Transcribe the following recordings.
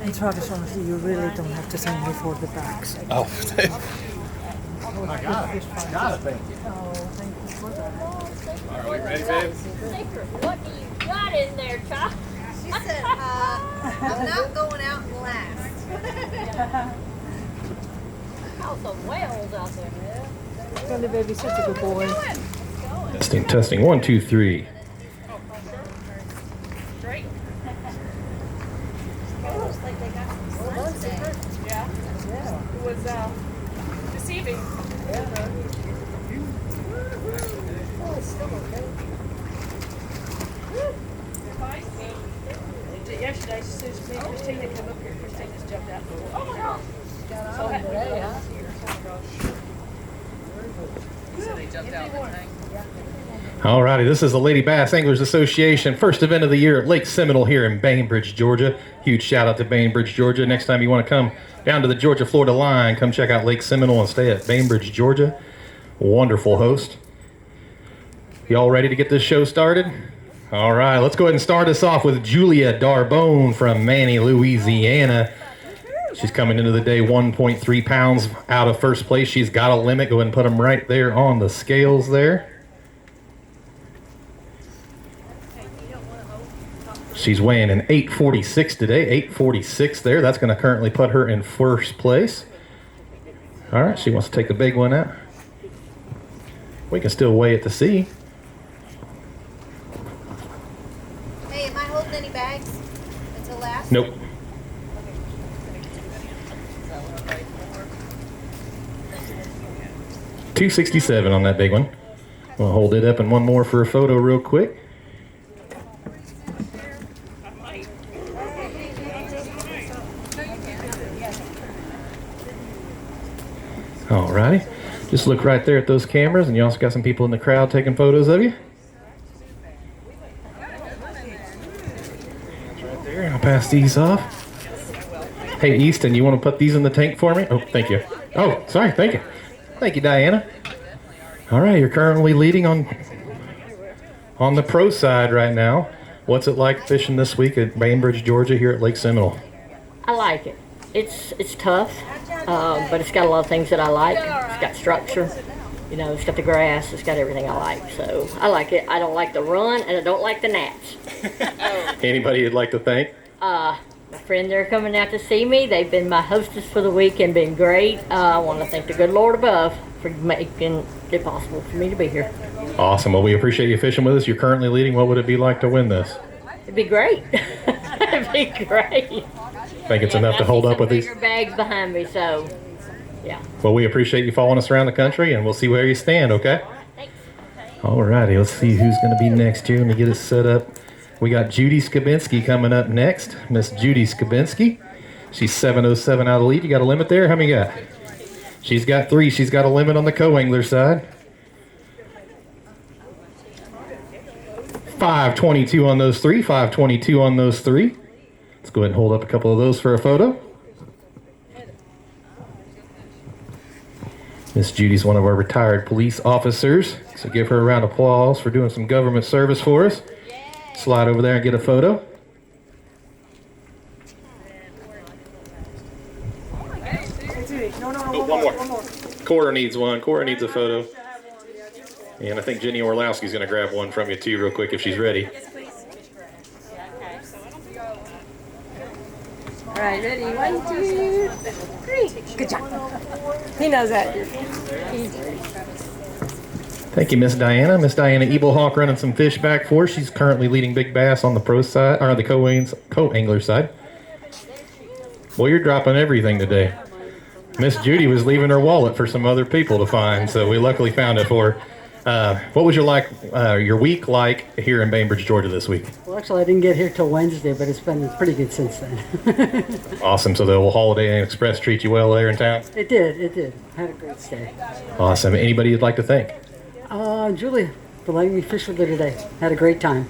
And Travis, honestly, you really don't have to thank me for the bags. Oh. I got it. Thank you. Oh, thank you for that. Are we ready, babe? What do you got in there, child? She said, I'm not going out last. Oh, some whales out there. Really, baby, such a good boy. Testing, testing. 1, 2, 3. Straight? Looks like they got some sun today. Yeah. It was deceiving. Oh, it's still okay. Yesterday, as soon as me and Christina come up here, Christine just jumped out. Oh my gosh! So I said they jumped out that thing. All righty, this is the Lady Bass Anglers Association first event of the year at Lake Seminole here in Bainbridge, Georgia. Huge shout out to Bainbridge, Georgia. Next time you want to come down to the Georgia-Florida line, come check out Lake Seminole and stay at Bainbridge, Georgia. Wonderful host. Y'all ready to get this show started? All right, let's go ahead and start us off with Julia Darbone from Manny, Louisiana. She's coming into the day 1.3 pounds out of first place. She's got a limit. Go ahead and put them right there on the scales there. She's weighing an 846 today, 846 there. That's going to currently put her in first place. All right, she wants to take the big one out. We can still weigh it to see. Hey, am I holding any bags until last? Nope. $267 on that big one. We'll hold it up and one more for a photo real quick. Alrighty. Just look right there at those cameras, and you also got some people in the crowd taking photos of you. Right there. I'll pass these off. Hey, Easton, you want to put these in the tank for me? Oh, thank you. Oh, sorry, thank you. Thank you, Diana. All right, you're currently leading on the pro side right now. What's it like fishing this week at Bainbridge, Georgia, here at Lake Seminole? I like it. It's tough, but it's got a lot of things that I like. It's got structure, you know, it's got the grass, it's got everything I like. So I like it. I don't like the run, and I don't like the gnats. Anybody you'd like to thank? My friend, they're coming out to see me. They've been my hostess for the week and been great. I want to thank the good Lord above for making it possible for me to be here. Awesome. Well, we appreciate you fishing with us. You're currently leading. What would it be like to win this? It'd be great. It'd be great. Think it's enough to hold up with these? Bigger bags behind me, so yeah. Well, we appreciate you following us around the country, and we'll see where you stand, okay? Thanks. All righty, let's see who's going to be next here. Let me get it set up. We got Judy Skabinski coming up next. Miss Judy Skabinski. She's 707 out of the lead. You got a limit there? How many you got? She's got 3. She's got a limit on the co-angler side. 522 on those 3. 522 on those 3. Let's go ahead and hold up a couple of those for a photo. Miss Judy's one of our retired police officers, so give her a round of applause for doing some government service for us. Slide over there and get a photo. One more. Cora needs one. Cora needs a photo. And I think Jenny Orlowski's going to grab one from you too real quick if she's ready. All right, ready? 1, 2, 3. Good job. He knows that. Thank you, Miss Diana. Miss Diana Ebelhawk running some fish back for us. She's currently leading big bass on the pro side, or the co-angler side. Boy, you're dropping everything today. Miss Judy was leaving her wallet for some other people to find, so we luckily found it for her. What was your week like here in Bainbridge, Georgia this week? Well, actually, I didn't get here till Wednesday, but it's been pretty good since then. Awesome. So the whole Holiday Inn Express treat you well there in town? It did. Had a great stay. Awesome. Anybody you'd like to thank? Julia, for letting me fish with her today. Had a great time.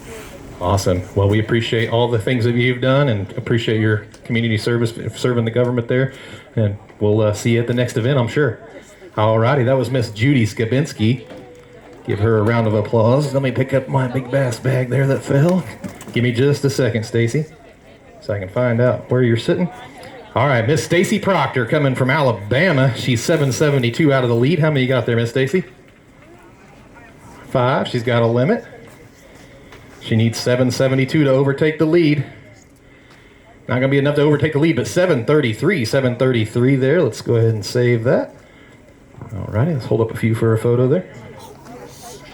Awesome. Well, we appreciate all the things that you've done and appreciate your community service, serving the government there. And we'll see you at the next event, I'm sure. All righty. That was Miss Judy Skabinski. Give her a round of applause. Let me pick up my big bass bag there that fell. Give me just a second, Stacy. so I can find out where you're sitting. All right, Miss Stacy Proctor coming from Alabama. She's 772 out of the lead. How many you got there, Miss Stacy? 5. She's got a limit. She needs 772 to overtake the lead. Not going to be enough to overtake the lead, but 733 there. Let's go ahead and save that. All righty, let's hold up a few for a photo there.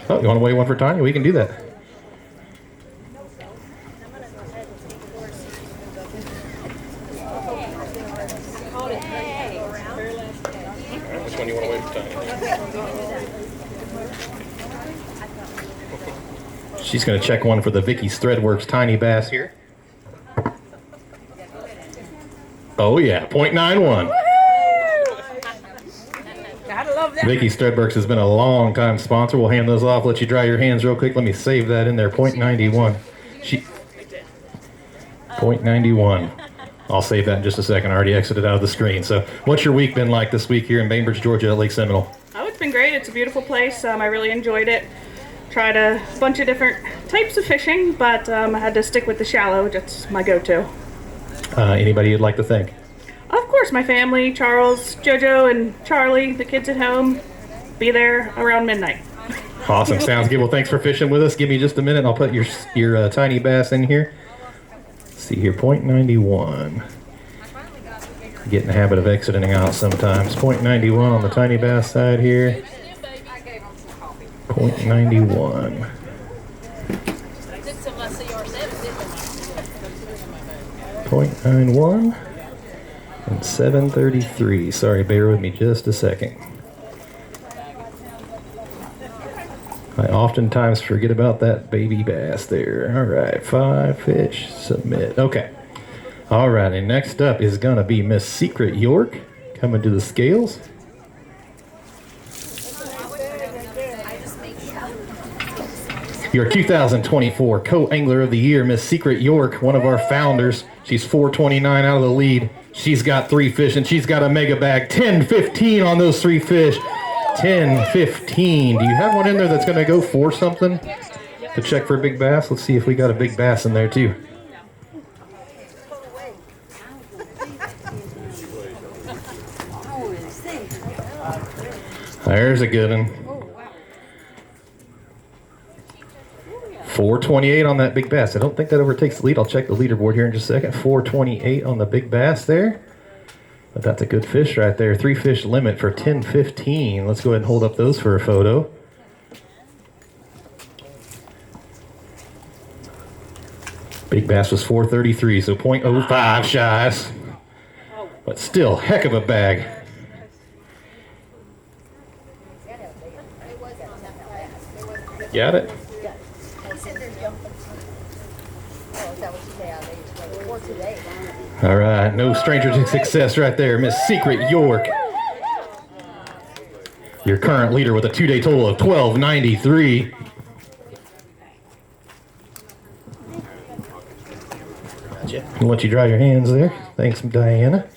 Oh, you want to weigh one for Tanya? We can do that. Which one you want to weigh for Tanya? She's going to check one for the Vicky's Threadworks Tiny Bass here. Oh yeah, 0.91. Gotta love that. Vicky's Threadworks has been a long time sponsor. We'll hand those off, let you dry your hands real quick. Let me save that in there, 0.91. 0.91. I'll save that in just a second. I already exited out of the screen. So what's your week been like this week here in Bainbridge, Georgia at Lake Seminole? Oh, it's been great. It's a beautiful place. I really enjoyed it. Tried a bunch of different types of fishing, but I had to stick with the shallow. That's my go-to. Anybody you'd like to thank? Of course, my family, Charles, JoJo, and Charlie, the kids at home. Be there around midnight. Awesome. Sounds good. Well, thanks for fishing with us. Give me just a minute. I'll put your tiny bass in here. Let's see here, 0.91. Get in the habit of exiting out sometimes. 0.91 on the tiny bass side here. 0.91. 0.91 and 733. Sorry, bear with me just a second. I oftentimes forget about that baby bass there. All right, 5 fish, submit. Okay. All right, and next up is going to be Miss Secret York coming to the scales. Your 2024 Co-Angler of the Year, Miss Secret York, one of our founders. She's 429 out of the lead. She's got 3 fish, and she's got a mega bag. 10-15 on those 3 fish. 10-15. Do you have one in there that's going to go for something to check for a big bass? Let's see if we got a big bass in there, too. There's a good one. 428 on that big bass. I don't think that overtakes the lead. I'll check the leaderboard here in just a second. 428 on the big bass there. But that's a good fish right there. 3 fish limit for 10-15. Let's go ahead and hold up those for a photo. Big bass was 433, so 0.05 shies. But still, heck of a bag. Got it? All right, no stranger to success right there, Miss Secret York. Your current leader with a 2-day total of 1293. I'll let you dry your hands there. Thanks, Diana.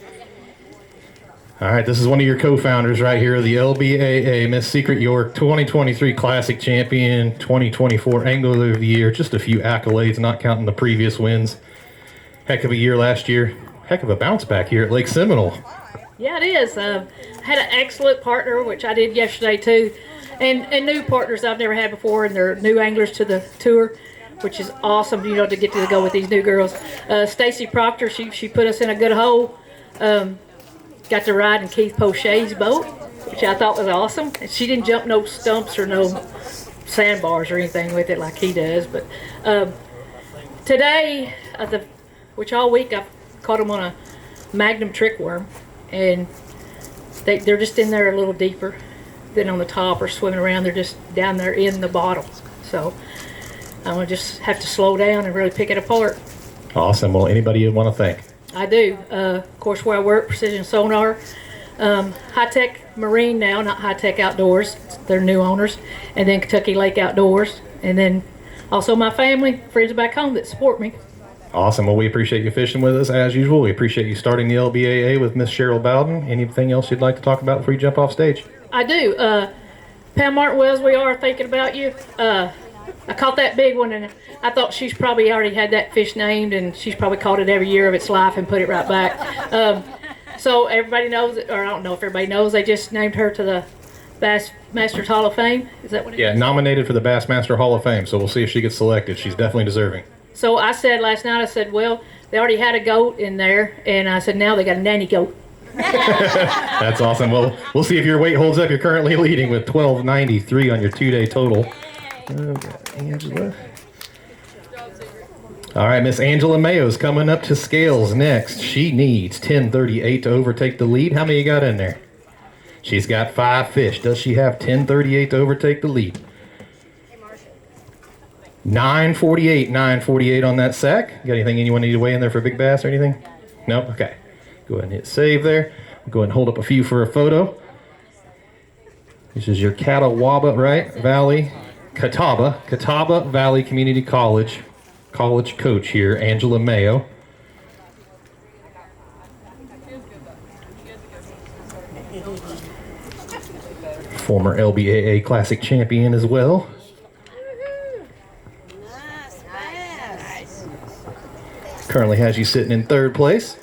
All right, this is one of your co-founders right here, the LBAA, Miss Secret York, 2023 Classic Champion, 2024 Angler of the Year. Just a few accolades, not counting the previous wins. Heck of a year last year. Heck of a bounce back here at Lake Seminole. Yeah, it is. I had an excellent partner, which I did yesterday too, and new partners I've never had before, and they're new anglers to the tour, which is awesome, you know, to get to go with these new girls. Stacy Proctor, she put us in a good hole. Got to ride in Keith Pochet's boat, which I thought was awesome. And she didn't jump no stumps or no sandbars or anything with it like he does. But today, which all week I've caught them on a Magnum trick worm, and they're just in there a little deeper than on the top or swimming around. They're just down there in the bottom. So I'm gonna just have to slow down and really pick it apart. Awesome. Well, anybody you want to thank? I do. Of course, where I work, Precision Sonar, High Tech Marine now, not High Tech Outdoors. They're new owners, and then Kentucky Lake Outdoors, and then also my family, friends back home that support me. Awesome. Well, we appreciate you fishing with us as usual. We appreciate you starting the LBAA with Miss Cheryl Bowden. Anything else you'd like to talk about before you jump off stage? I do. Pam Martin Wells, we are thinking about you. I caught that big one, and I thought she's probably already had that fish named, and she's probably caught it every year of its life and put it right back. So everybody knows, or I don't know if everybody knows, they just named her to the Bass Masters Hall of Fame. Is that what it is? Yeah, nominated for the Bassmaster Hall of Fame, so we'll see if she gets selected. She's definitely deserving. So I said last night, I said, well, they already had a goat in there, and I said, now they got a nanny goat. That's awesome. Well, we'll see if your weight holds up. You're currently leading with 1293 on your 2-day total. Angela. All right, Miss Angela Mayo's coming up to scales next. She needs 1038 to overtake the lead. How many you got in there? She's got 5 fish. Does she have 1038 to overtake the lead? 948 on that sack. Got anything anyone need to weigh in there for big bass or anything? No? Okay. Go ahead and hit save there. Go ahead and hold up a few for a photo. This is your Catawba, right? Catawba Valley Community College coach here, Angela Mayo. Former LBAA Classic champion as well. Currently has you sitting in 3rd place.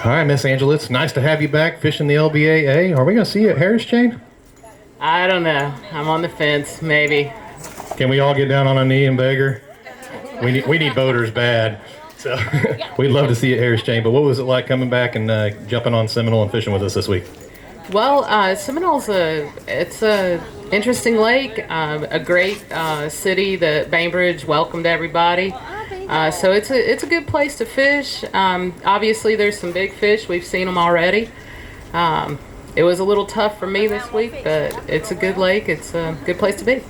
All right, Miss Angela, it's nice to have you back fishing the LBAA. Are we going to see you at Harris Chain? I don't know. I'm on the fence, maybe. Can we all get down on a knee and beg her? We need boaters bad. So we'd love to see you at Harris Chain. But what was it like coming back and jumping on Seminole and fishing with us this week? Well, Seminole's a interesting lake, a great city. The Bainbridge welcomed everybody. So it's a good place to fish. Obviously, there's some big fish. We've seen them already. It was a little tough for me this week, but it's a good lake. It's a good place to be.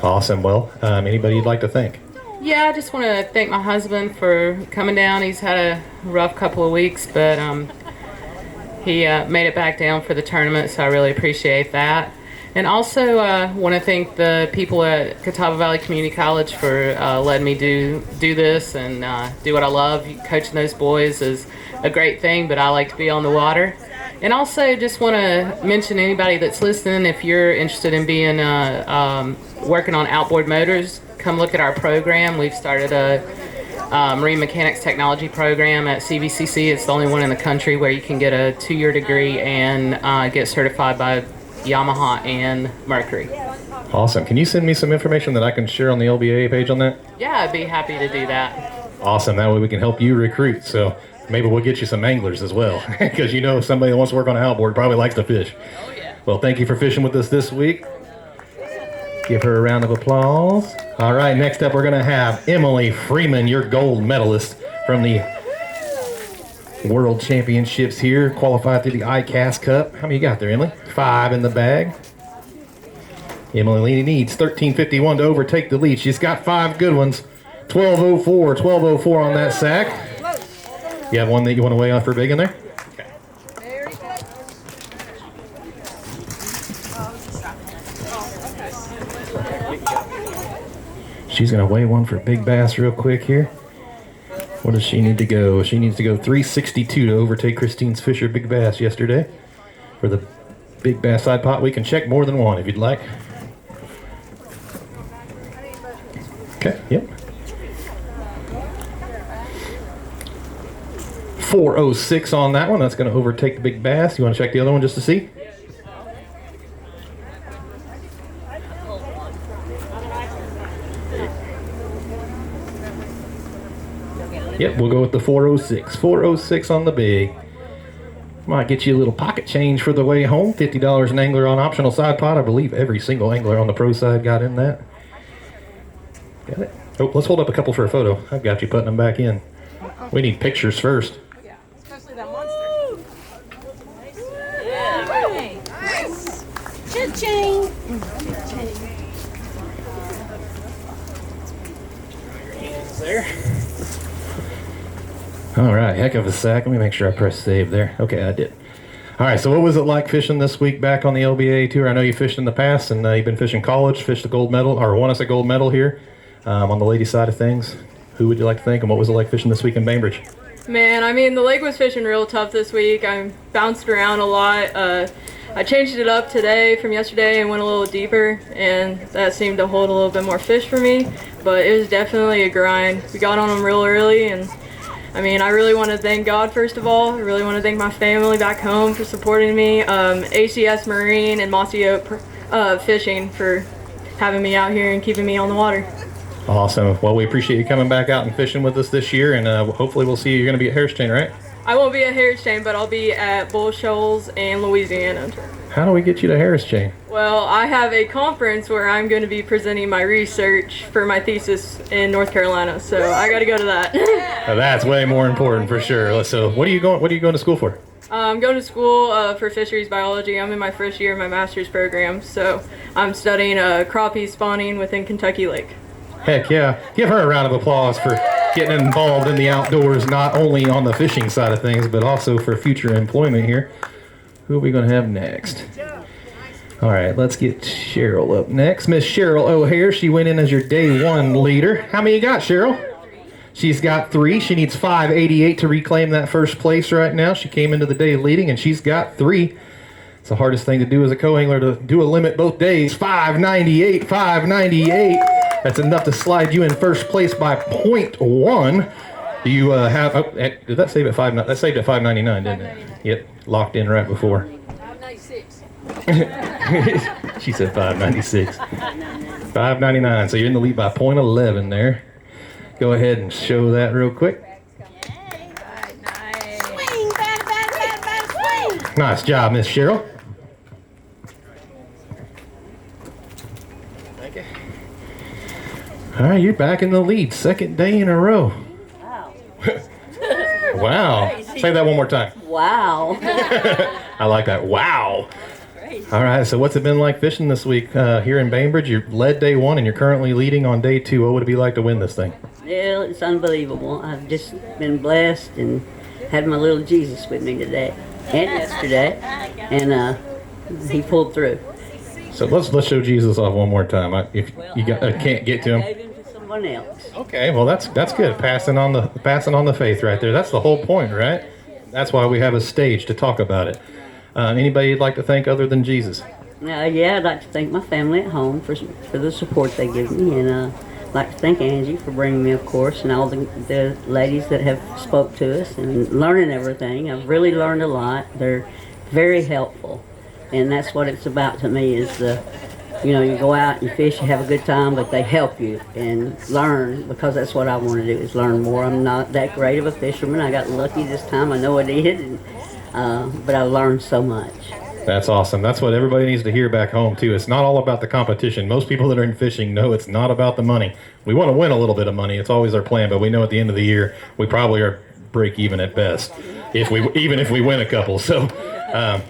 Awesome. Well, anybody you'd like to thank? Yeah, I just want to thank my husband for coming down. He's had a rough couple of weeks, but he made it back down for the tournament, so I really appreciate that. And also want to thank the people at Catawba Valley Community College for letting me do this and do what I love. Coaching those boys is a great thing, but I like to be on the water. And also just want to mention anybody that's listening, if you're interested in being working on outboard motors, come look at our program. We've started a marine mechanics technology program at CVCC. It's the only one in the country where you can get a 2-year degree and get certified by Yamaha and Mercury. Awesome. Can you send me some information that I can share on the LBAA page on that? Yeah, I'd be happy to do that. Awesome. That way we can help you recruit. So maybe we'll get you some anglers as well, because you know somebody that wants to work on an outboard probably likes to fish. Oh, yeah. Well, thank you for fishing with us this week. Give her a round of applause. All right, next up we're going to have Emily Freeman, your gold medalist from the World Championships here, qualified through the ICAST Cup. How many you got there, Emily? 5 in the bag. Emily needs 1351 to overtake the lead. She's got 5 good ones. 1204 on that sack. You have one that you want to weigh on for big in there? She's going to weigh one for big bass real quick here. What does she need to go? She needs to go 362 to overtake Kristine's Fischer big bass yesterday. For the big bass side pot, we can check more than one if you'd like. Okay, yep. 406 on that one. That's going to overtake the big bass. You want to check the other one just to see? Yep, we'll go with the 406. 406 on the big. Might get you a little pocket change for the way home. $50 an angler on optional side pot. I believe every single angler on the pro side got in that. Got it? Oh, let's hold up a couple for a photo. I've got you putting them back in. We need pictures first. Yeah, especially that monster. Yeah. Cha-ching. There. All right, heck of a sack. Let me make sure I press save there. Okay, I did. All right, so what was it like fishing this week back on the LBAA tour? I know you fished in the past, and you've been fishing college, fished the gold medal, or won us a gold medal here on the ladies' side of things. Who would you like to thank, and what was it like fishing this week in Bainbridge? Man, I mean, the lake was fishing real tough this week. I bounced around a lot. I changed it up today from yesterday and went a little deeper, and that seemed to hold a little bit more fish for me, but it was definitely a grind. We got on them real early, and I mean, I really want to thank God, first of all. I really want to thank my family back home for supporting me, ACS Marine and Mossy Oak Fishing for having me out here and keeping me on the water. Awesome. Well, we appreciate you coming back out and fishing with us this year, and hopefully we'll see you. You're going to be at Harris Chain, right? I won't be at Harris Chain, but I'll be at Bull Shoals and Louisiana. How do we get you to Harris Chain? Well, I have a conference where I'm going to be presenting my research for my thesis in North Carolina, so I got to go to that. That's way more important for sure. So, what are you going to school for? I'm going to school for fisheries biology. I'm in my first year of my master's program, so I'm studying crappie spawning within Kentucky Lake. Heck yeah. Give her a round of applause for getting involved in the outdoors, not only on the fishing side of things, but also for future employment here. Who are we going to have next? All right, let's get Cheryl up next. Miss Cheryl O'Hare, she went in as your day one leader. How many you got, Cheryl? She's got 3. She needs 588 to reclaim that first place right now. She came into the day leading, and she's got 3. It's the hardest thing to do as a co-angler, to do a limit both days. 598, 598. That's enough to slide you in first place by 0.1. Do you have? Oh, did that save at 5? That saved at 599, didn't it? Yep, locked in right before. 596. She said 596. 599. So you're in the lead by 0.11 there. Go ahead and show that real quick. Swing, bada, swing. Nice job, Miss Cheryl. Thank you. All right, you're back in the lead. Second day in a row. Wow. Wow. Say that one more time. Wow. I like that. Wow. All right, so what's it been like fishing this week here in Bainbridge? You led day 1 and you're currently leading on day 2. What would it be like to win this thing? Well, it's unbelievable. I've just been blessed and had my little Jesus with me today and yesterday, and he pulled through. So let's show Jesus off one more time. If you can't get to him. I gave him to someone else. Okay, well that's good. Passing on the faith right there. That's the whole point, right? That's why we have a stage to talk about it. Anybody you'd like to thank other than Jesus? Yeah, I'd like to thank my family at home for the support they give me, and I'd like to thank Angie for bringing me, of course, and all the ladies that have spoke to us and learning everything. I've really learned a lot. They're very helpful, and that's what it's about to me. Is you go out, you fish, you have a good time, but they help you and learn, because that's what I want to do, is learn more. I'm not that great of a fisherman. I got lucky this time. I know I did, but I learned so much. That's awesome. That's what everybody needs to hear back home too. It's not all about the competition. Most people that are in fishing know it's not about the money. We want to win a little bit of money. It's always our plan, but we know at the end of the year we probably are break even at best, even if we win a couple. So,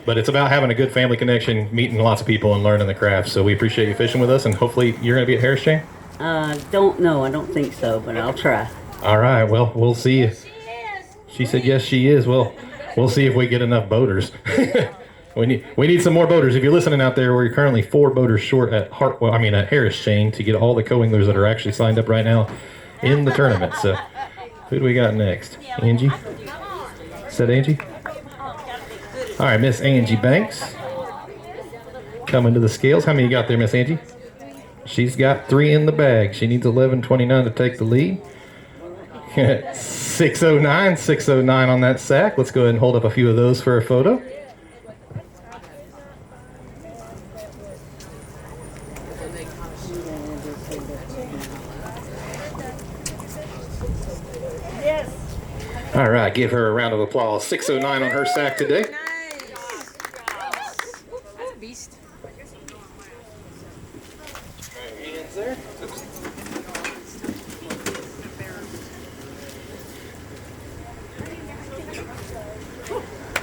but it's about having a good family connection, meeting lots of people, and learning the craft. So we appreciate you fishing with us, and hopefully you're going to be at Harris Chain. Don't know. I don't think so, but I'll try. All right. Well, we'll see. She said yes, she is. Well, we'll see if we get enough boaters. We need some more boaters. If you're listening out there, we're currently 4 boaters short at Harris Chain to get all the co-anglers that are actually signed up right now in the tournament. So, who do we got next? Angie? Is that Angie? All right, Miss Angie Banks. Coming to the scales. How many you got there, Miss Angie? She's got 3 in the bag. She needs 11:29 to take the lead. 609 on that sack. Let's go ahead and hold up a few of those for a photo. All right, give her a round of applause. 609 on her sack today. That's a beast.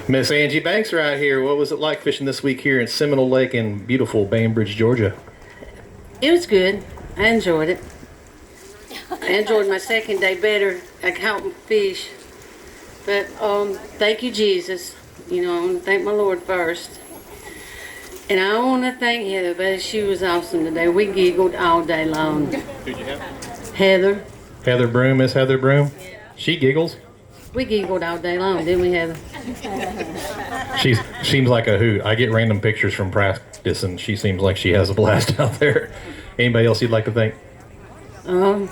Miss Angie Banks right here. What was it like fishing this week here in Seminole Lake in beautiful Bainbridge, Georgia? It was good. I enjoyed it. I enjoyed my second day better. I caught fish. But thank you, Jesus. I want to thank my Lord first. And I want to thank Heather, but she was awesome today. We giggled all day long. Who'd you have? Heather. Heather Broom, Miss Heather Broom. Yeah. She giggles. We giggled all day long, didn't we, Heather? She seems like a hoot. I get random pictures from practice, and she seems like she has a blast out there. Anybody else you'd like to thank? No,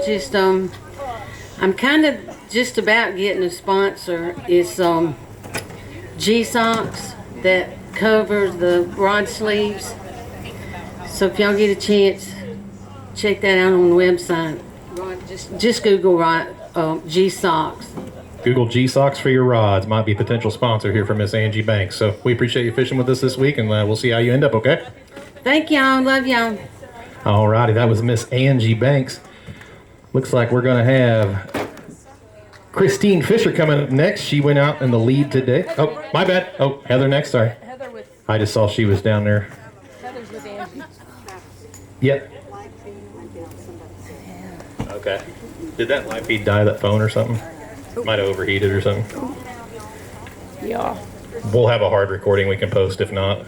just I'm kind of just about getting a sponsor. It's G-Socks that covers the rod sleeves. So if y'all get a chance, check that out on the website. Just Google G-Socks. Google G-Socks for your rods. Might be a potential sponsor here for Miss Angie Banks. So we appreciate you fishing with us this week, and we'll see how you end up, okay? Thank y'all. Love y'all. All righty, that was Miss Angie Banks. Looks like we're going to have Kristine Fischer coming up next. She went out in the lead today. Oh, my bad. Oh, Heather next, sorry. I just saw she was down there. Heather's with Angie. Yep. Okay. Did that light feed die, that phone or something? Might have overheated or something. Yeah. We'll have a hard recording we can post if not.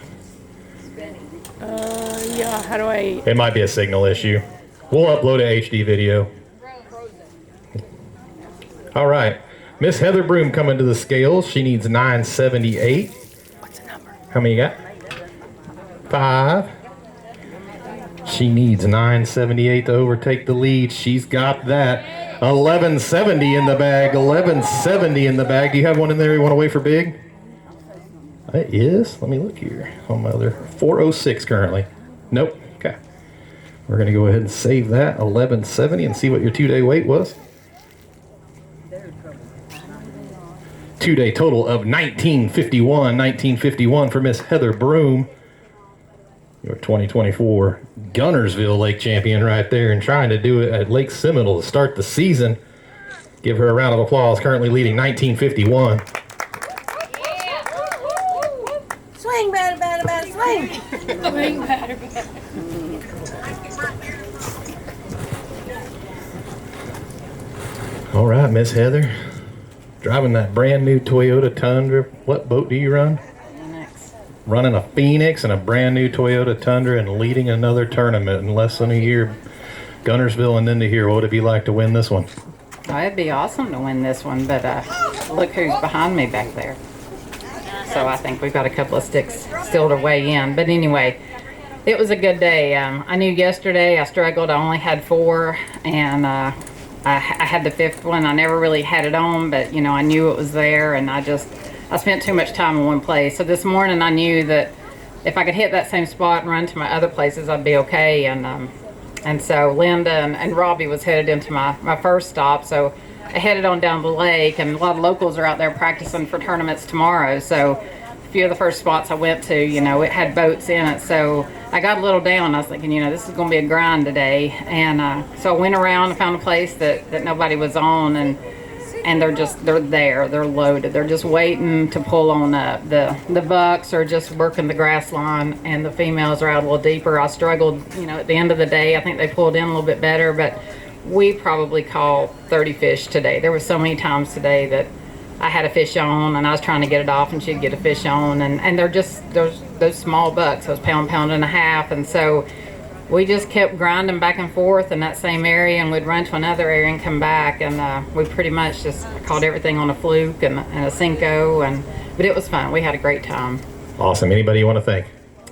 Yeah, how do I... It might be a signal issue. We'll upload a HD video. All right. Miss Heather Broom coming to the scales. She needs 978. What's the number? How many you got? 5. She needs 978 to overtake the lead. She's got that. 1170 in the bag. 1170 in the bag. Do you have one in there you want to wait for big? It is. Let me look here. On my other 406 currently. Nope. Okay. We're going to go ahead and save that 1170 and see what your 2-day weight was. 2-day total of 1951. 1951 for Miss Heather Broom. Your 2024 Gunnersville Lake champion right there, and trying to do it at Lake Seminole to start the season. Give her a round of applause. Currently leading 1951. Swing, batter, batter, batter, swing. Swing, batter, batter. All right, Miss Heather. Driving that brand new Toyota Tundra. What boat do you run? Running a Phoenix and a brand new Toyota Tundra and leading another tournament in less than a year. Gunnersville and then to here. What would it be like to win this one? Oh, it'd be awesome to win this one, but look who's behind me back there. So I think we've got a couple of sticks still to weigh in. But anyway, it was a good day. I knew yesterday I struggled. I only had 4, and I had the 5th one. I never really had it on, but you know, I knew it was there, and I spent too much time in one place. So this morning I knew that if I could hit that same spot and run to my other places, I'd be okay. And so Linda and Robbie was headed into my first stop. So I headed on down the lake, and a lot of locals are out there practicing for tournaments tomorrow. So a few of the first spots I went to, you know, it had boats in it. So I got a little down. I was thinking, you know, this is going to be a grind today. And so I went around and found a place that nobody was on, and they're there, they're loaded, they're just waiting to pull on up. The bucks are just working the grass line, and the females are out a little deeper. I struggled, you know, at the end of the day. I think they pulled in a little bit better, but we probably caught 30 fish today. There were so many times today that I had a fish on and I was trying to get it off and she'd get a fish on, and they're just those small bucks, those pound and a half. And so we just kept grinding back and forth in that same area, and we'd run to another area and come back, and we pretty much just caught everything on a fluke and a Cinco, but it was fun. We had a great time. Awesome. Anybody you want to thank?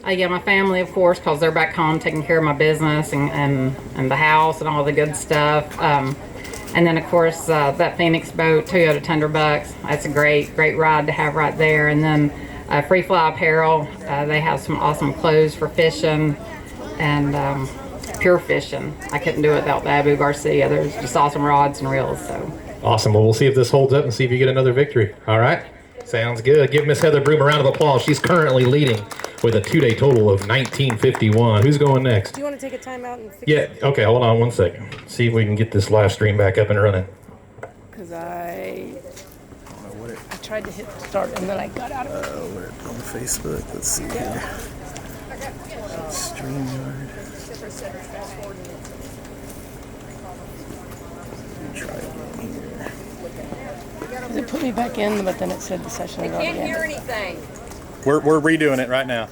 Yeah, my family, of course, because they're back home taking care of my business and the house and all the good stuff. And then, of course, that Phoenix boat, Toyota Tundra Bucks, that's a great ride to have right there. And then Free Fly Apparel, they have some awesome clothes for fishing and pure fishing. I couldn't do it without the Abu Garcia. There's just awesome rods and reels. So awesome. Well, we'll see if this holds up and see if you get another victory. All right. Sounds good. Give Miss Heather Broom a round of applause. She's currently leading with a 2-day total of 1951. Who's going next? Do you want to take a time out and fix Yeah. Okay. Hold on 1 second. See if we can get this live stream back up and running. Because I tried to hit start and then I got out of it. We're on Facebook. Let's see here. StreamYard. Try again here. It put me back in, but then it said the session had already ended. Anything. We're redoing it right now.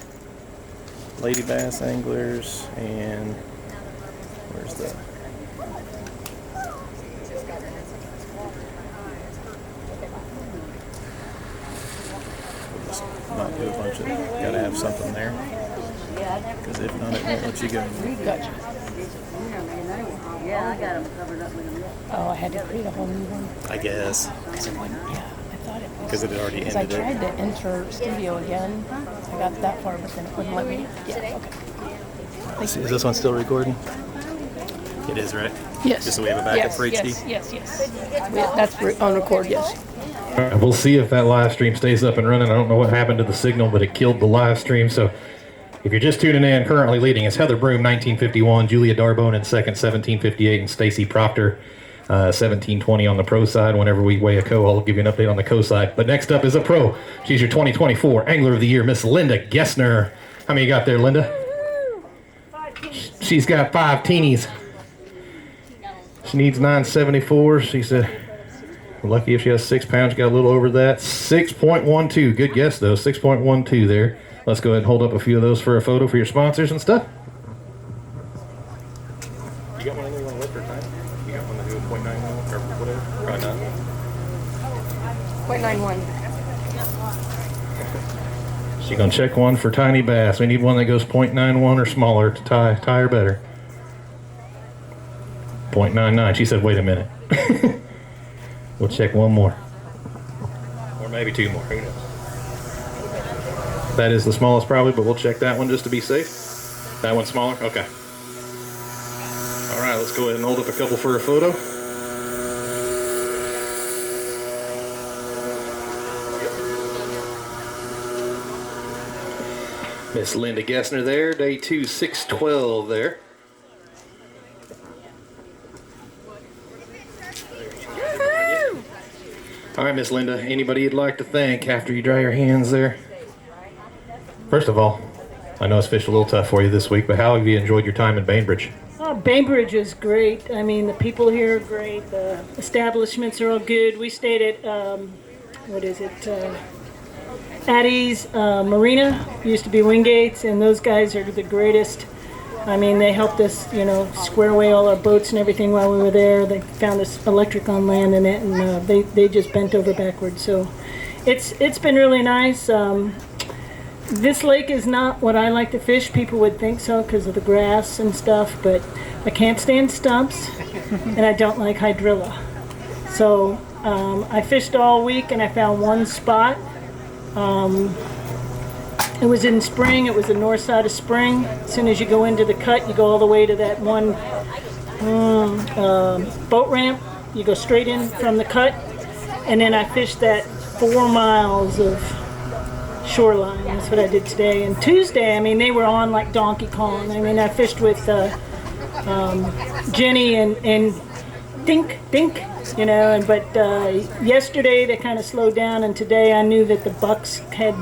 Lady Bass Anglers and where's the Not do a bunch of, gotta have something there. Because if not, it won't let you go. Gotcha. Yeah, I got them covered up with them. Oh, I had to create a whole new one. I guess. Because it wouldn't, yeah, I thought it was. Because it had already Because I ended tried it. to enter studio again. I got that far, but then it wouldn't let me. Yeah, okay. Is this one still recording? It is, right? Yes. Just so we have a backup yes, for HD? Yes. That's on record, yes. All right, we'll see if that live stream stays up and running. I don't know what happened to the signal, but it killed the live stream. So if you're just tuning in, currently leading is Heather Broom, 1951, Julia Darbone in second, 1758, and Stacy Proctor, 1720 on the pro side. Whenever we weigh a co, I'll give you an update on the co side. But next up is a pro. She's your 2024 Angler of the Year, Miss Linda Gessner. How many you got there, Linda? She's got 5 teenies. She needs 974. She said, lucky if she has 6 pounds. She got a little over that. 6.12. Good guess, though. 6.12 there. Let's go ahead and hold up a few of those for a photo for your sponsors and stuff. You got one you want to lift or time? You got one that do a .91 or whatever? Probably not. 0.91. She's going to check one for tiny bass. We need one that goes .91 or smaller to tie or better. 0.99. She said, wait a minute. We'll check one more. Or maybe 2 more. Who knows? That is the smallest probably, but we'll check that one just to be safe. That one's smaller? Okay. All right, let's go ahead and hold up a couple for a photo. Miss Linda Gessner there, day 2, 612 there. All right, Miss Linda, anybody you'd like to thank after you dry your hands there? First of all, I know it's fished a little tough for you this week, but how have you enjoyed your time in Bainbridge? Oh, Bainbridge is great. I mean, the people here are great. The establishments are all good. We stayed at, Addie's Marina, used to be Wingates, and those guys are the greatest. I mean, they helped us, square away all our boats and everything while we were there. They found us electric on land in it, and they just bent over backwards. So it's been really nice. This lake is not what I like to fish. People would think so because of the grass and stuff, but I can't stand stumps, and I don't like hydrilla. So I fished all week, and I found one spot. It was in Spring. It was the north side of Spring. As soon as you go into the cut, you go all the way to that one boat ramp. You go straight in from the cut, and then I fished that 4 miles of shoreline. That's what I did today. And Tuesday, I mean, they were on like Donkey Kong. I mean, I fished with Jenny and Dink, but yesterday they kind of slowed down, and today I knew that the bucks had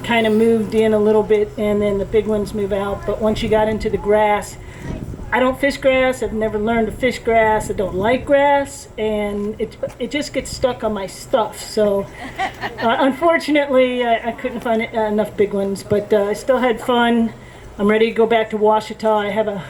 kind of moved in a little bit, and then the big ones move out. But once you got into the grass, I don't fish grass. I've never learned to fish grass. I don't like grass, and it just gets stuck on my stuff. So unfortunately, I couldn't find enough big ones, but I still had fun. I'm ready to go back to Washita.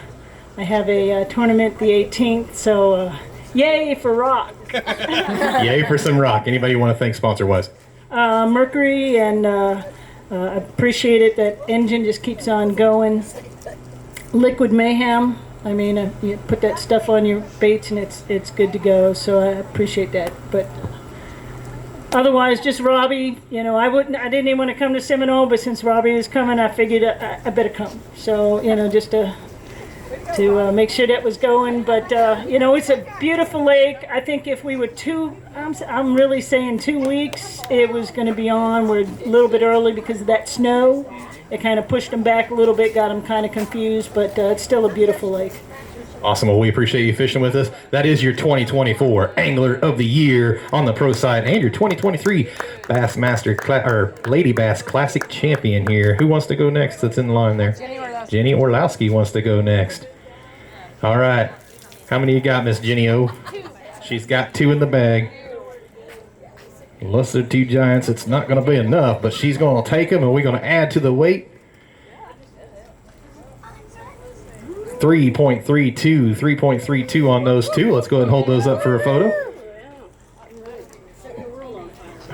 I have a tournament the 18th, so yay for rock. Yay for some rock. Anybody want to thank sponsor-wise? Mercury, and I appreciate it. That engine just keeps on going. Liquid Mayhem. I mean, you put that stuff on your baits and it's good to go. So I appreciate that. But otherwise, just Robbie. I didn't even want to come to Seminole, but since Robbie is coming, I figured I better come. So just to make sure that was going. But it's a beautiful lake. I think if we were I'm really saying 2 weeks, it was going to be on. We're a little bit early because of that snow. It kind of pushed them back a little bit, got them kind of confused, but it's still a beautiful lake. Awesome. Well, we appreciate you fishing with us. That is your 2024 Angler of the Year on the pro side, and your 2023 Lady Bass Classic Champion here. Who wants to go next that's in the line there? Jenny Orlowski wants to go next. All right. How many you got, Miss Jenny O? She's got 2 in the bag. Unless they're 2 giants, it's not going to be enough, but she's going to take them, and we're going to add to the weight. 3.32 on those 2. Let's go ahead and hold those up for a photo.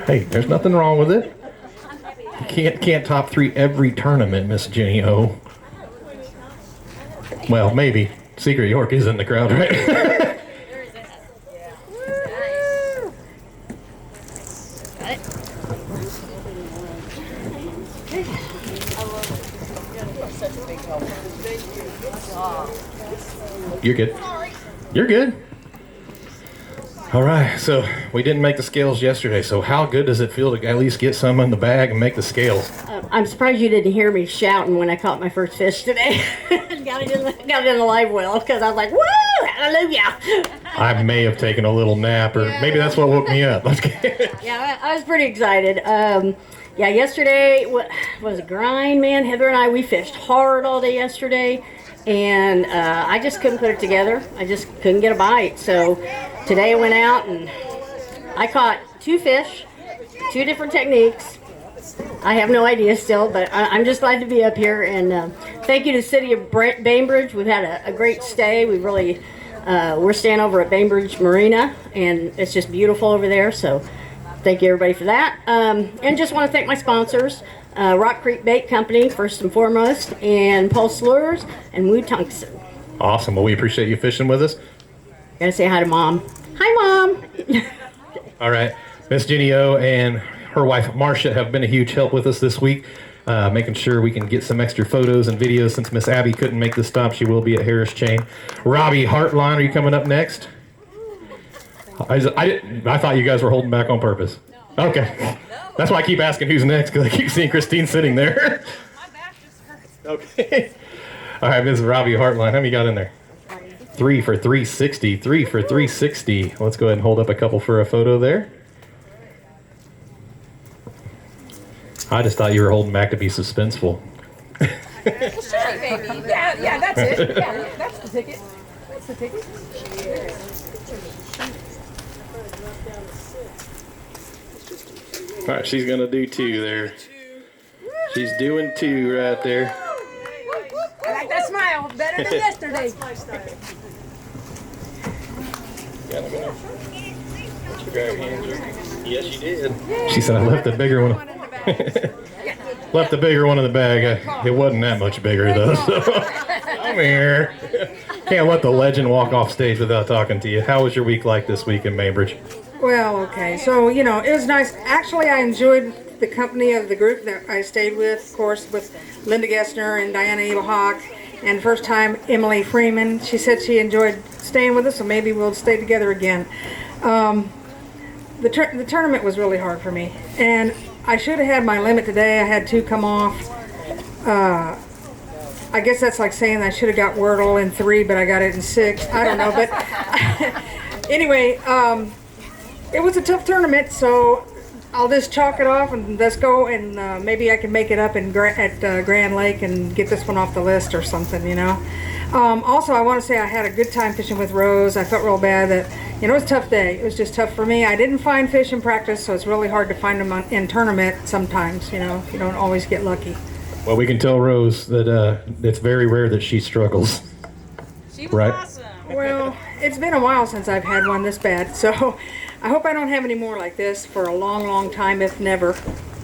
Hey, there's nothing wrong with it. Can't top 3 every tournament, Miss Jenny O. Well, maybe. Secret York is in the crowd, right? You're good. You're good. All right, so we didn't make the scales yesterday, so how good does it feel to at least get some in the bag and make the scales? I'm surprised you didn't hear me shouting when I caught my first fish today. got it in the live well, because I was like, woo, hallelujah. I may have taken a little nap, or maybe that's what woke me up. Yeah, I was pretty excited. Yeah, yesterday was a grind, man. Heather and I, we fished hard all day yesterday, and I just couldn't put it together. I just couldn't get a bite. So today I went out and I caught 2 fish, 2 different techniques. I have no idea still, but I'm just glad to be up here. And thank you to the city of Bainbridge. We've had a great stay. We really, we're staying over at Bainbridge Marina, and it's just beautiful over there. So thank you everybody for that. And just want to thank my sponsors, Rock Creek Bait Company, first and foremost, and Pulse Lures, and Woo Tungsten. Awesome. Well, we appreciate you fishing with us. Gotta say hi to Mom. Hi, Mom. All right. Miss Jenny O and her wife Marcia have been a huge help with us this week, making sure we can get some extra photos and videos. Since Miss Abby couldn't make the stop, she will be at Harris Chain. Robbie Hartline, are you coming up next? I thought you guys were holding back on purpose. Okay. That's why I keep asking who's next, because I keep seeing Kristine sitting there. Okay. All right, Ms. Robbie Hartline, how many you got in there? 3 for 360. 3 for 360. Let's go ahead and hold up a couple for a photo there. I just thought you were holding back to be suspenseful. Sure, baby. Yeah, that's it. Yeah, that's the ticket. That's the ticket. All right, she's gonna do 2 there. She's doing 2 right there. I like that smile better than yesterday. Yes, you did. She said I left the bigger one. Left the bigger one in the bag. It wasn't that much bigger though. So I'm here. Can't let the legend walk off stage without talking to you. How was your week like this week in Bainbridge? Well, okay. So, you know, it was nice. Actually, I enjoyed the company of the group that I stayed with, of course, with Linda Gessner and Diana Evelhawk, and first time Emily Freeman. She said she enjoyed staying with us, so maybe we'll stay together again. The tournament was really hard for me, and I should have had my limit today. I had 2 come off. I guess that's like saying I should have got Wordle in 3, but I got it in 6. I don't know, but anyway, it was a tough tournament, so I'll just chalk it off and let's go, and maybe I can make it up at Grand Lake and get this one off the list or something, you know. Also, I want to say I had a good time fishing with Rose. I felt real bad that, you know, it was a tough day. It was just tough for me. I didn't find fish in practice, so it's really hard to find them in tournament sometimes, you know. You don't always get lucky. Well, we can tell Rose that it's very rare that she struggles. She was right? awesome. Well, it's been a while since I've had one this bad, so I hope I don't have any more like this for a long, long time, if never.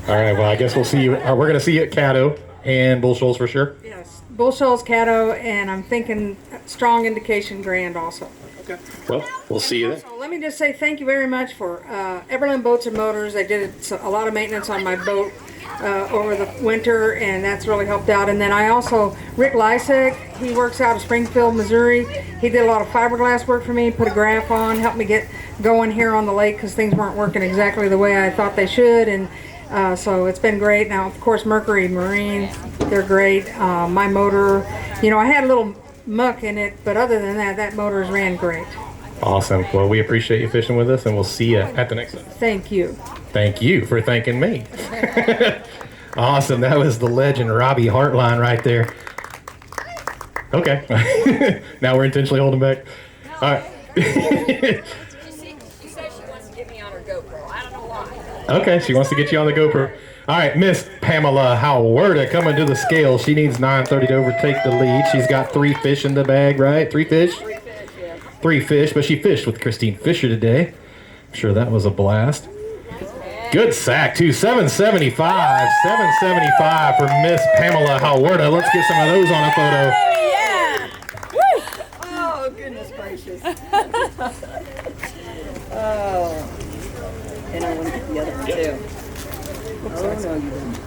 All right, well, I guess we'll see you. We're going to see you at Caddo and Bull Shoals for sure. Yes, Bull Shoals, Caddo, and I'm thinking strong indication Grand also. Okay. Well, we'll see you then. So let me just say thank you very much for Everland Boats and Motors. They did a lot of maintenance on my boat over the winter, and that's really helped out. And then I also, Rick Lysek, he works out of Springfield, Missouri. He did a lot of fiberglass work for me, put a graph on, helped me get going here on the lake because things weren't working exactly the way I thought they should. And so it's been great. Now, of course, Mercury Marine, they're great. My motor, you know, I had a little muck in it, but other than that, that motor's ran great. Awesome. Well, we appreciate you fishing with us, and we'll see you at the next one. Thank you. Thank you for thanking me. Awesome. That was the legend Robbie Hartline right there. Okay. Now we're intentionally holding back. All right. She says she wants to get me on her GoPro. I don't know why. Okay, she wants to get you on the GoPro. All right, Miss Pamela Howard coming to the scale. She needs 9:30 to overtake the lead. She's got 3 fish in the bag, right? 3 fish? 3 fish, yeah. 3 fish, but she fished with Kristine Fischer today. I'm sure that was a blast. Good sack, too. 775. 775 for Miss Pamela Halwerda. Let's get some of those on a photo. Yeah. Woo. Oh, goodness gracious. Oh. And I want to get the other one, too. Oh, no, you didn't.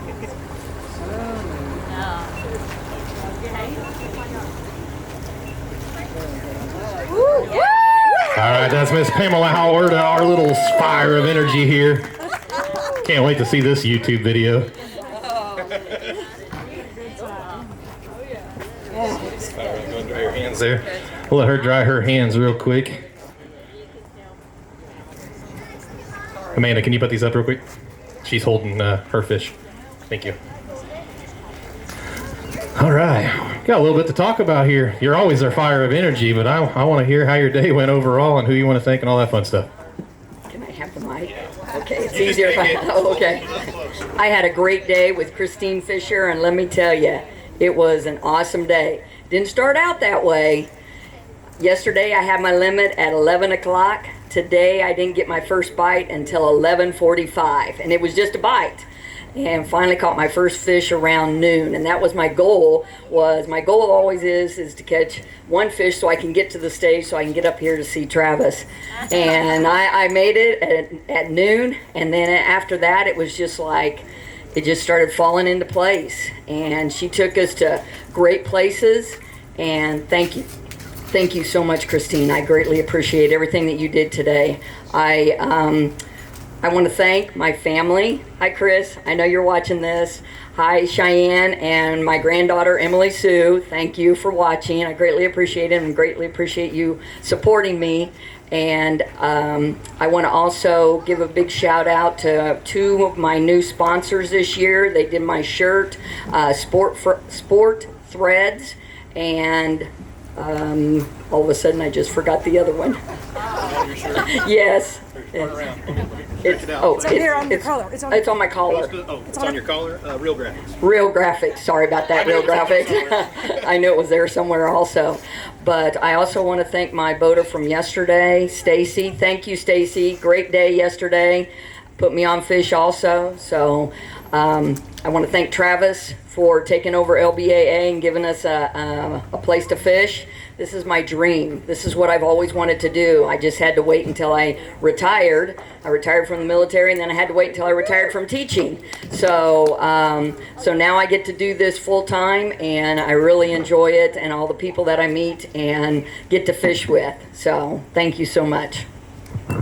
All right, that's Miss Pamela Halwerda, our little fire of energy here. Can't wait to see this YouTube video. Go and dry your hands there. We'll let her dry her hands real quick. Amanda, can you put these up real quick? She's holding her fish. Thank you. All right, got a little bit to talk about here. You're always our fire of energy, but I want to hear how your day went overall and who you want to thank and all that fun stuff. Can I have the mic? Okay, it's easier if I... Oh, okay. I had a great day with Kristine Fischer, and let me tell you, it was an awesome day. Didn't start out that way. Yesterday, I had my limit at 11 o'clock. Today, I didn't get my first bite until 11:45, and it was just a bite. And finally caught my first fish around noon, and that was my goal. My goal always is to catch one fish so I can get to the stage so I can get up here to see Travis. And I made it at noon, and then after that it was just like it just started falling into place. And she took us to great places, and thank you so much, Kristine. I greatly appreciate everything that you did today. I want to thank my family. Hi, Chris. I know you're watching this. Hi, Cheyenne and my granddaughter, Emily Sue. Thank you for watching. I greatly appreciate it and greatly appreciate you supporting me. And I want to also give a big shout out to two of my new sponsors this year. They did my shirt, Sport Threads, and all of a sudden I just forgot the other one. Yes. It's here on the collar. It's on my collar. It's on your collar. Real Graphics. Real Graphics. Sorry about that. Real Graphics. I knew it was there somewhere also. But I also want to thank my boater from yesterday, Stacy. Thank you, Stacy. Great day yesterday. Put me on fish also. So I want to thank Travis for taking over LBAA and giving us a place to fish. This is my dream. This is what I've always wanted to do. I just had to wait until I retired. I retired from the military, and then I had to wait until I retired from teaching. So now I get to do this full time, and I really enjoy it, and all the people that I meet and get to fish with. So thank you so much.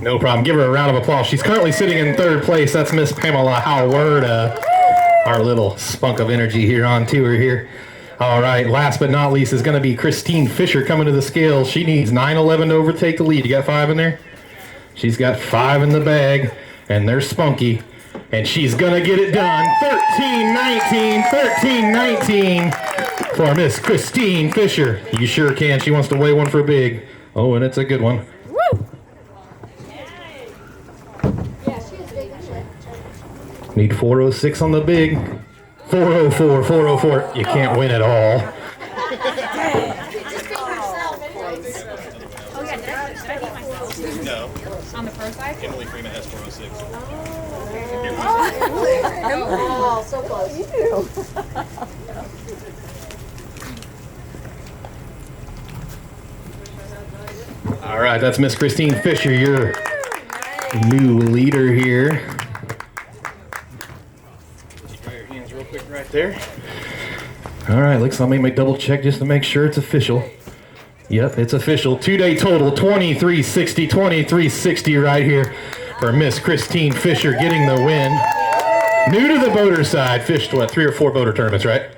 No problem. Give her a round of applause. She's currently sitting in third place. That's Miss Pamela Halwerda, our little spunk of energy here on tour here. All right, last but not least is going to be Kristine Fischer coming to the scale. She needs 9-11 to overtake the lead. You got 5 in there? She's got 5 in the bag, and they're spunky. And she's going to get it done. 13-19, 13-19 for Miss Kristine Fischer. You sure can. She wants to weigh one for big. Oh, and it's a good one. Woo! Need 406 on the big. 404, 404. You can't win at all. No. On the pro side? Emily Freeman has 406. Oh, so close. You do. All right, that's Miss Kristine Fischer, your new leader here. Dry your hands real quick right there. All right, let me make double check just to make sure it's official. Yep, it's official. 2-day total, 2360, 2360 right here for Miss Kristine Fischer getting the win. New to the boater side, fished what, 3 or 4 boater tournaments, right?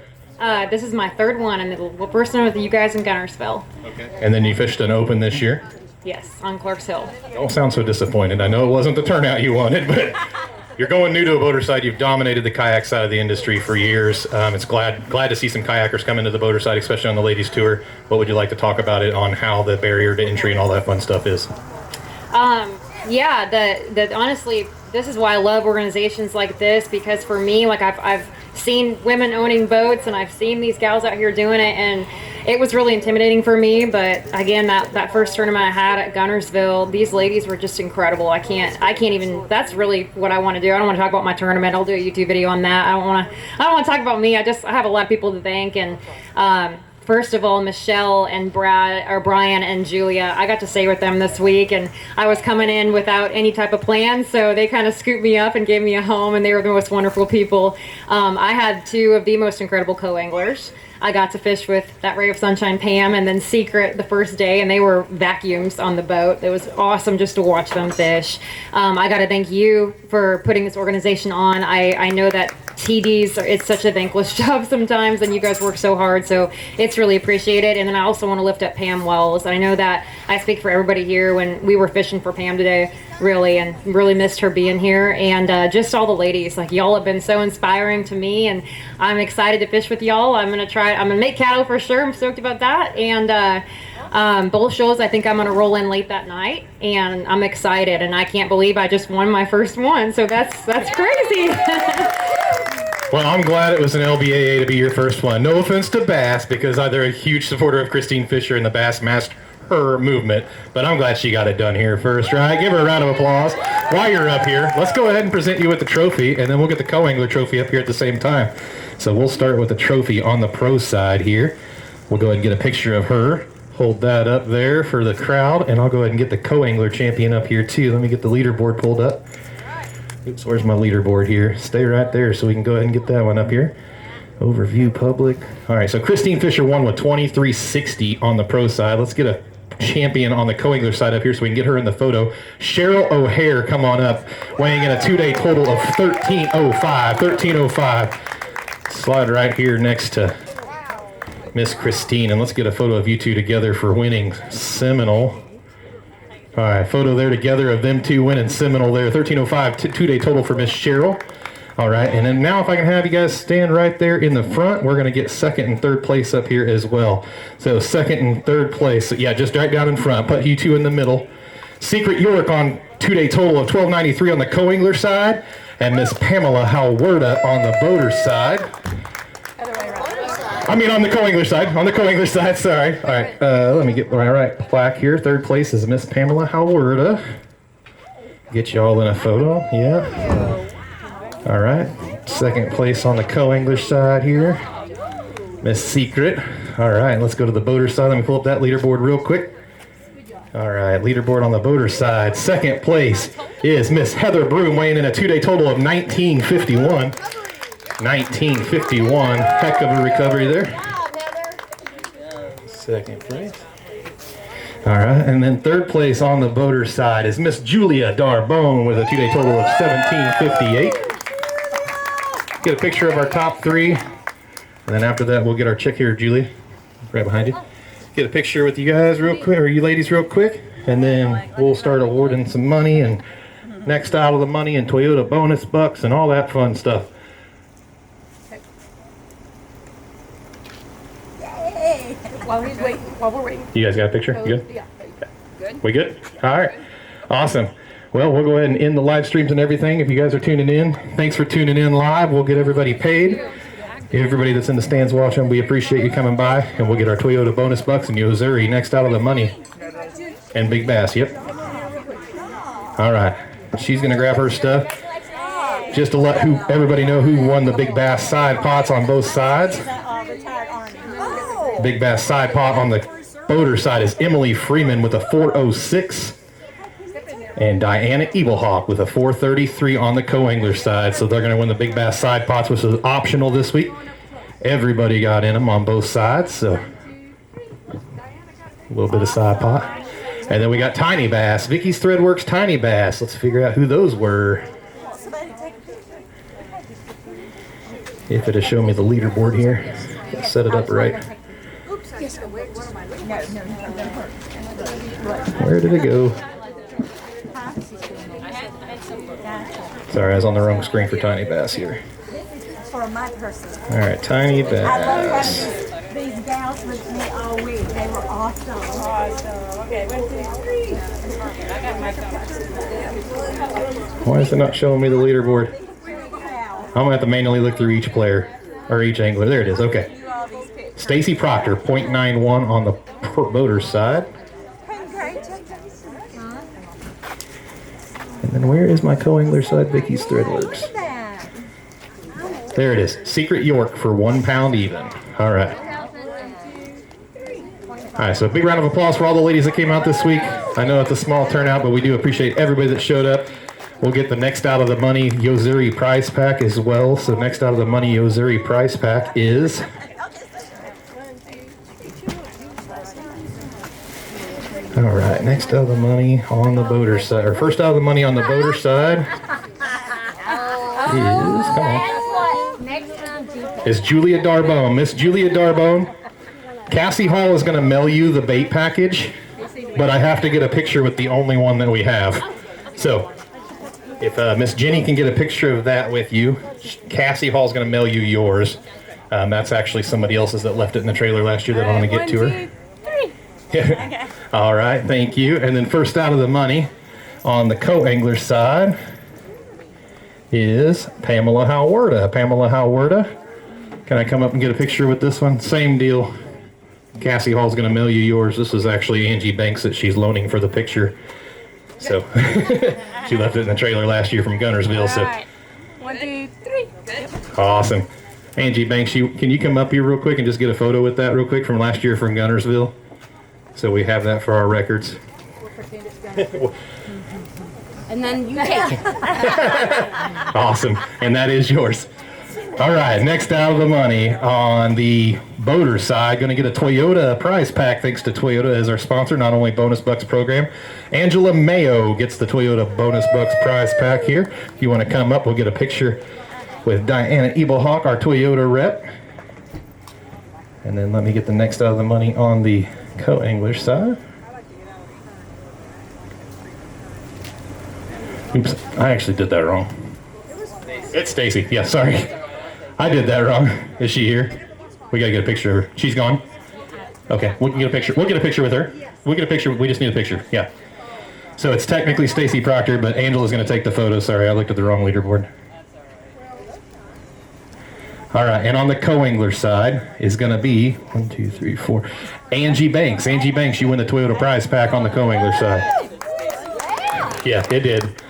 This is my 3rd one, and we'll first one with you guys in Gunnersville. Okay. And then you fished an open this year? Yes, on Clarks Hill. Don't sound so disappointed. I know it wasn't the turnout you wanted, but you're going new to a boater side. You've dominated the kayak side of the industry for years. It's glad to see some kayakers come into the boater side, especially on the ladies tour. What would you like to talk about it on how the barrier to entry and all that fun stuff is? Yeah, honestly, this is why I love organizations like this, because for me, like I've seen women owning boats, and I've seen these gals out here doing it, and it was really intimidating for me. But again, that first tournament I had at Gunnersville, these ladies were just incredible. I can't even. That's really what I want to do. I don't want to talk about my tournament. I'll do a YouTube video on that. I don't want to talk about me. I have a lot of people to thank. And first of all, Michelle and Brian and Julia, I got to stay with them this week, and I was coming in without any type of plan, so they kind of scooped me up and gave me a home, and they were the most wonderful people. I had two of the most incredible co-anglers. I got to fish with that Ray of Sunshine Pam and then Secret the first day, and they were vacuums on the boat. It was awesome just to watch them fish. I got to thank you for putting this organization on. I know that TDs, it's such a thankless job sometimes, and you guys work so hard, so it's really appreciated. And then I also want to lift up Pam Wells. I know that I speak for everybody here when we were fishing for Pam today, really, and really missed her being here. And just all the ladies, like, y'all have been so inspiring to me, and I'm excited to fish with y'all. I'm gonna make cattle for sure. I'm stoked about that. And both shows, I think I'm gonna roll in late that night, and I'm excited, and I can't believe I just won my first one, so that's crazy. Well, I'm glad it was an LBAA to be your first one. No offense to Bass, because they're a huge supporter of Kristine Fischer and the Bassmaster movement, but I'm glad she got it done here first, right? Give her a round of applause. While you're up here, let's go ahead and present you with the trophy, and then we'll get the co-angler trophy up here at the same time. So we'll start with the trophy on the pro side here. We'll go ahead and get a picture of her. Hold that up there for the crowd, and I'll go ahead and get the co-angler champion up here too. Let me get the leaderboard pulled up. Oops, where's my leaderboard here? Stay right there so we can go ahead and get that one up here. Overview public. All right, so Kristine Fischer won with 23.60 on the pro side. Let's get a champion on the co-angler side up here so we can get her in the photo. Cheryl O'Hare, come on up, weighing in a two-day total of 13.05. Slide right here next to Miss Kristine, and let's get a photo of you two together for winning Seminole. All right, photo there together of them two winning Seminole there. 13.05 two-day total for Miss Cheryl. All right, and then now if I can have you guys stand right there in the front, we're going to get second and third place up here as well. So second and third place, so yeah, just right down in front. Put you two in the middle. Secret York on two-day total of 12.93 on the co-angler side, and Miss Pamela Halwerda on the boater side. I mean on the co-angler side, sorry. All right, let me get my right plaque here. Third place is Miss Pamela Halwerda. Get you all in a photo, yeah. All right, second place on the co-angler side here, Miss Secret. All right, let's go to the boater side. Let me pull up that leaderboard real quick. All right, leaderboard on the boater side. Second place is Miss Heather Broom, weighing in a two-day total of 19.51. 19.51, heck of a recovery there. Second place. All right, and then third place on the boater side is Miss Julia Darbone with a two-day total of 17.58. Get a picture of our top three, and then after that we'll get our check here, Julie, right behind you. Get a picture with you guys real quick, or you ladies real quick, and then we'll start awarding some money, and next out of the money and Toyota bonus bucks and all that fun stuff. While we're waiting. You guys got a picture? You good? Yeah. Good. We good? All right. Awesome. Well, we'll go ahead and end the live streams and everything. If you guys are tuning in, thanks for tuning in live. We'll get everybody paid. Everybody that's in the stands watching, we appreciate you coming by, and we'll get our Toyota bonus bucks in Missouri next out of the money. And Big Bass, yep. All right. She's going to grab her stuff. Just to let everybody know who won the Big Bass side pots on both sides. Big Bass side pot on the boater side is Emily Freeman with a 406. And Diana Eaglehawk with a 433 on the co-angler side. So they're going to win the Big Bass side pots, which is optional this week. Everybody got in them on both sides, so a little bit of side pot. And then we got Tiny Bass, Vicky's Threadworks Tiny Bass. Let's figure out who those were. If it'll show me the leaderboard here. Let's set it up right. Where did it go? Sorry, I was on the wrong screen for Tiny Bass here. For my person. All right, Tiny Bass. I love these gals with me all week. They were awesome. Awesome. Okay, 1, 2, 3. Why is it not showing me the leaderboard? I'm gonna have to manually look through each player or each angler. There it is. Okay. Stacy Proctor, 0.91 on the boater side. And then where is my co-angler side? Vicky's Threadworks. There it is. Secret York for 1 pound even. All right. All right, so a big round of applause for all the ladies that came out this week. I know it's a small turnout, but we do appreciate everybody that showed up. We'll get the next out of the money Yozuri prize pack as well. So next out of the money Yozuri prize pack is... All right, next out of the money on the boater side, or first out of the money on the boater side is, come on, is Julia Darbone. Miss Julia Darbone. Cassie Hall is going to mail you the bait package, but I have to get a picture with the only one that we have. So if Miss Jenny can get a picture of that with you, Cassie Hall is going to mail you yours. That's actually somebody else's that left it in the trailer last year that I want to get to her. Okay. All right, thank you. And then first out of the money on the co-angler side is Pamela Halwerda. Pamela Halwerda, can I come up and get a picture with this one? Same deal. Cassie Hall's going to mail you yours. This is actually Angie Banks that she's loaning for the picture. So she left it in the trailer last year from Gunnersville. So 1, 2, 3. awesome. Angie Banks, can you come up here real quick and just get a photo with that real quick from last year from Gunnersville? So we have that for our records. And then you take it. Awesome. And that is yours. All right, next out of the money on the boater side, going to get a Toyota prize pack thanks to Toyota as our sponsor, not only Bonus Bucks program. Angela Mayo gets the Toyota Bonus Bucks prize pack here. If you want to come up, we'll get a picture with Diana Eaglehawk, our Toyota rep. And then let me get the next out of the money on the co-angler side. Oops, I actually did that wrong. It's Stacy. Yeah, sorry. I did that wrong. Is she here? We gotta get a picture of her. She's gone? Okay, we can get a picture. We'll get a picture with her. We'll get a picture. We just need a picture. Yeah. So it's technically Stacy Proctor, but Angela's gonna take the photo. Sorry, I looked at the wrong leaderboard. All right, and on the co-angler side is going to be 1, 2, 3, 4. Angie Banks. Angie Banks, you win the Toyota prize pack on the co-angler side. Yeah, it did.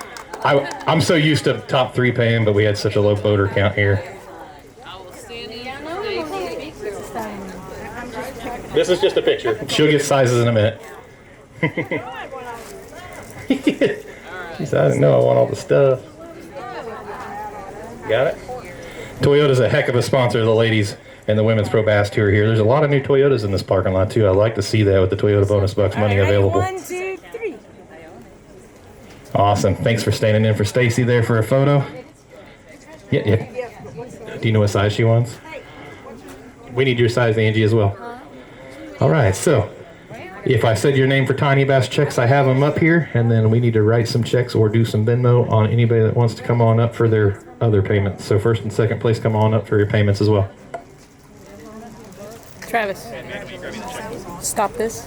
I'm so used to top 3 paying, but we had such a low boater count here. This is just a picture. She'll get sizes in a minute. She said, I didn't know I want all the stuff. Got it? Toyota's a heck of a sponsor of the ladies and the Women's Pro Bass Tour here. There's a lot of new Toyotas in this parking lot, too. I like to see that with the Toyota Bonus Bucks money available. 1, 2, 3. Awesome. Thanks for standing in for Stacy there for a photo. Yeah. Do you know what size she wants? We need your size, Angie, as well. All right, so if I said your name for Tiny Bass checks, I have them up here, and then we need to write some checks or do some Venmo on anybody that wants to come on up for their other payments. So first and second place, come on up for your payments as well. Travis, stop this.